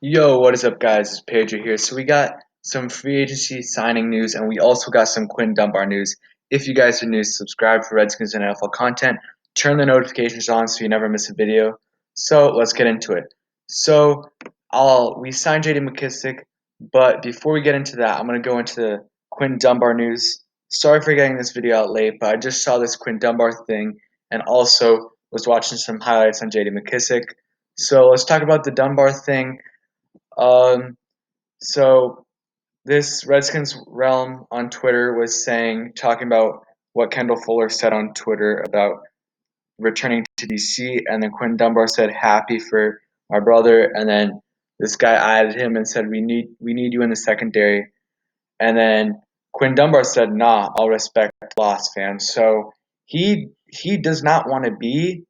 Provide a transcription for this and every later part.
Yo, what is up, guys? It's Pedro here. So we got some free agency signing news, and we also got some Quinton Dunbar news. If you guys are new, subscribe for Redskins and NFL content. Turn the notifications on so you never miss a video. So let's get into it. So we signed JD McKissic, but before we get into that, I'm gonna go into the Quinton Dunbar news. Sorry for getting this video out late, but I just saw this Quinton Dunbar thing, and also was watching some highlights on JD McKissic. So let's talk about the Dunbar thing. Um, so this Redskins realm on Twitter was talking about what Kendall Fuller said on Twitter about returning to DC, and then Quinn Dunbar said, "Happy for my brother," and then this guy added him and said, "We need you in the secondary," and then Quinn Dunbar said, "Nah, I'll respect loss, fam." So he does not want to be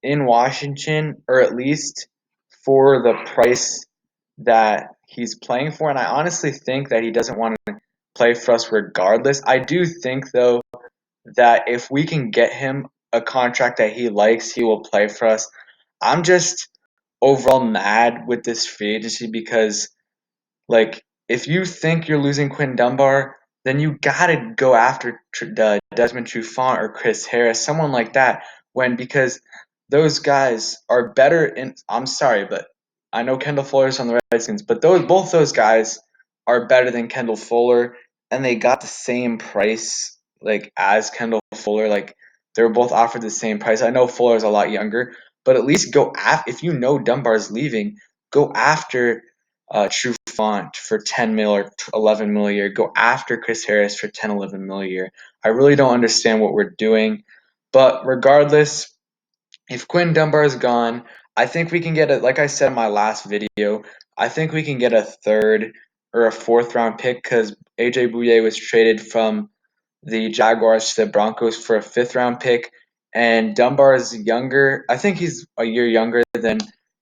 in Washington, or at least for the price that he's playing for. And I honestly think that he doesn't want to play for us regardless. I do think, though, that if we can get him a contract that he likes, he will play for us. I'm just overall mad with this free agency because, like, if you think you're losing Quinn Dunbar, then you gotta go after Desmond Trufant or Chris Harris, someone like that. Because those guys are better in. I'm sorry, but I know Kendall Fuller's on the Redskins, but both those guys are better than Kendall Fuller, and they got the same price like as Kendall Fuller. Like they were both offered the same price. I know Fuller's a lot younger, but at least go after if you know Dunbar's leaving, go after Trufant for 10 mil or 11 mil a year. Go after Chris Harris for 10, 11 mil a year. I really don't understand what we're doing. But regardless, if Quinn Dunbar is gone, I think we can get it. Like I said in my last video, I think we can get a third or a fourth round pick because AJ Bouye was traded from the Jaguars to the Broncos for a fifth round pick. And Dunbar is younger. I think he's a year younger than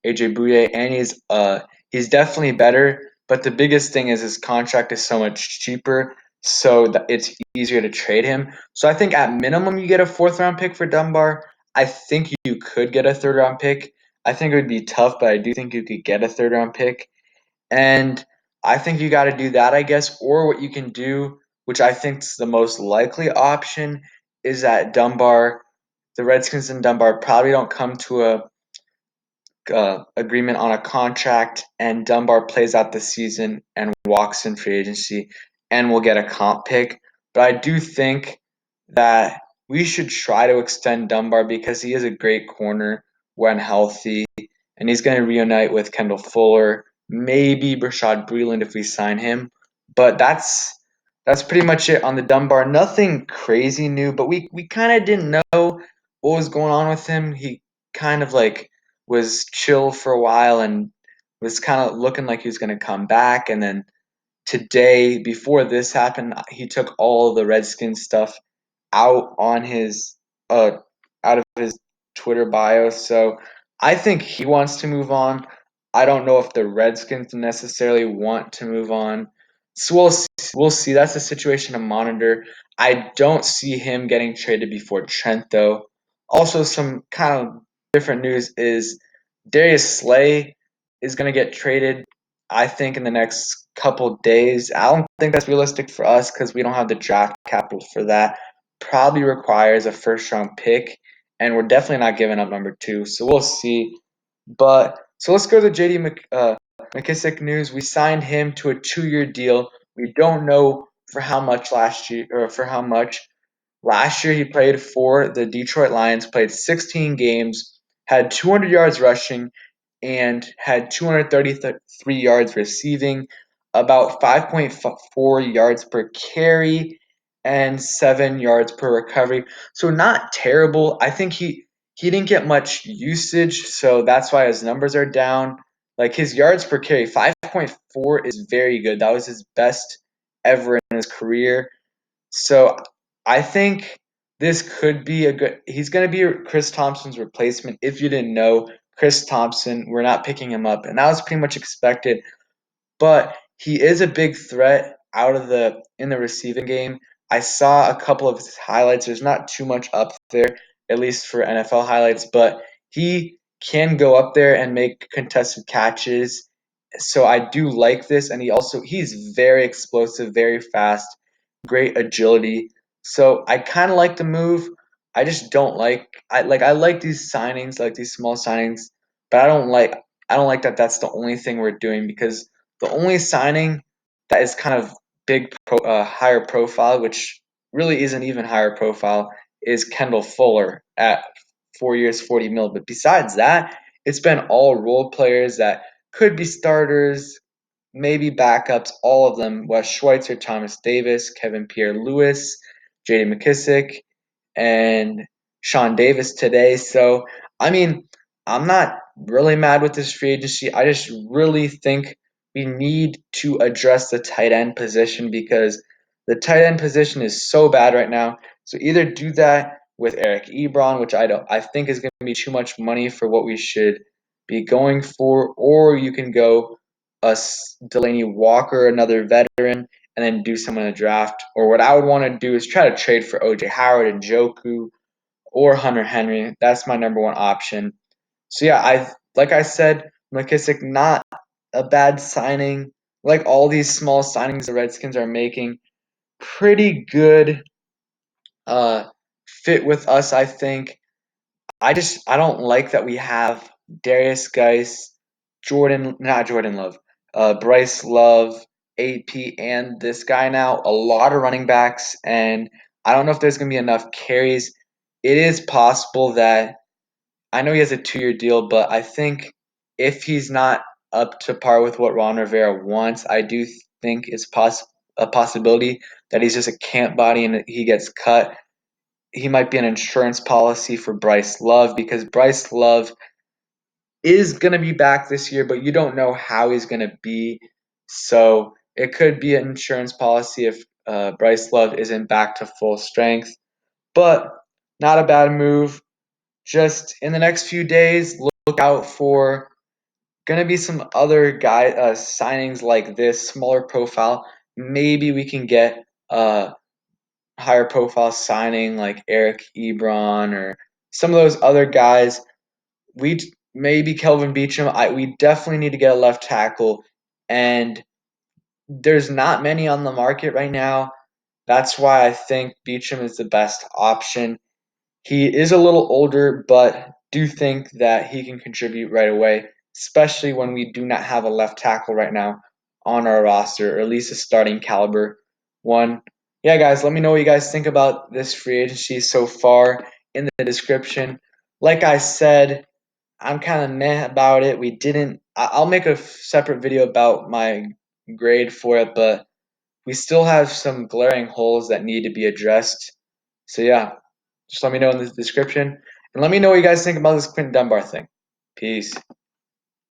AJ Bouye, and he's definitely better. But the biggest thing is his contract is so much cheaper, so that it's easier to trade him. So I think at minimum you get a fourth round pick for Dunbar. I think you could get a third round pick. I think it would be tough, but I do think you could get a third round pick. And I think you got to do that, I guess. Or what you can do, which I think is the most likely option, is that the Redskins and Dunbar probably don't come to a agreement on a contract, and Dunbar plays out the season and walks in free agency, and we'll get a comp pick. But I do think that we should try to extend Dunbar because he is a great corner when healthy, and he's going to reunite with Kendall Fuller, maybe Brashad Breeland if we sign him. But that's pretty much it on the Dunbar. Nothing crazy new, but we kind of didn't know what was going on with him. He kind of like was chill for a while and was kind of looking like he was going to come back. And then today, before this happened, he took all the Redskins stuff out on his uh out of his Twitter bio. So I think he wants to move on. I don't know if the Redskins necessarily want to move on. So we'll see. That's a situation to monitor. I don't see him getting traded before Trent though. Also, some kind of different news is Darius Slay is going to get traded. I think in the next couple days. I don't think that's realistic for us because we don't have the draft capital for that. Probably requires a first round pick, and we're definitely not giving up number two. So we'll see. But so let's go to McKissic news. We signed him to a 2-year deal. We don't know for how much last year or for how much. Last year he played for the Detroit Lions, played 16 games, had 200 yards rushing, and had 233 yards receiving, about 5.4 yards per carry, and 7 yards per recovery. So not terrible. I think he didn't get much usage, so that's why his numbers are down. Like his yards per carry, 5.4 is very good. That was his best ever in his career. So I think this could be a good. He's going to be Chris Thompson's replacement. If you didn't know, Chris Thompson, we're not picking him up, and that was pretty much expected. But he is a big threat out of the in the receiving game. I saw a couple of his highlights. There's not too much up there, at least for NFL highlights, but he can go up there and make contested catches. So I do like this, and he's very explosive, very fast, great agility. So I kind of like the move. I just don't like I like these signings, like these small signings, but I don't like that that's the only thing we're doing, because the only signing that is kind of higher profile, which really isn't even higher profile, is Kendall Fuller at 4 years, 40 mil. But besides that, it's been all role players that could be starters, maybe backups, all of them. Wes Schweitzer, Thomas Davis, Kevin Pierre-Louis, J.D. McKissic, and Sean Davis today. So, I mean, I'm not really mad with this free agency. I just really think we need to address the tight end position, because the tight end position is so bad right now. So either do that with Eric Ebron, which I think is going to be too much money for what we should be going for, or you can go Delaney Walker, another veteran, and then do some in the draft. Or what I would want to do is try to trade for OJ Howard and Joku or Hunter Henry. That's my number one option. So yeah, like I said, McKissic, not a bad signing. Like all these small signings the Redskins are making, pretty good fit with us, I think. I don't like that we have Darius Geis, not Jordan Love, Bryce Love, AP, and this guy now. A lot of running backs, and I don't know if there's gonna be enough carries. It is possible that I know he has a 2-year deal, but I think if he's not up to par with what Ron Rivera wants, I do think it's a possibility that he's just a camp body and he gets cut. He might be an insurance policy for Bryce Love, because Bryce Love is going to be back this year, but you don't know how he's going to be. So it could be an insurance policy if Bryce Love isn't back to full strength. But not a bad move. Just in the next few days, look out for going to be some other signings like this, smaller profile. Maybe we can get higher profile signing like Eric Ebron or some of those other guys. We maybe Kelvin Beachum. We definitely need to get a left tackle, and there's not many on the market right now. That's why I think Beachum is the best option. He is a little older, but do think that he can contribute right away, especially when we do not have a left tackle right now on our roster, or at least a starting caliber one. Yeah, guys, let me know what you guys think about this free agency so far in the description. Like I said, I'm kind of meh about it. We didn't. I'll make a separate video about my grade for it, but we still have some glaring holes that need to be addressed. So yeah, just let me know in the description, and let me know what you guys think about this Quinton Dunbar thing. Peace.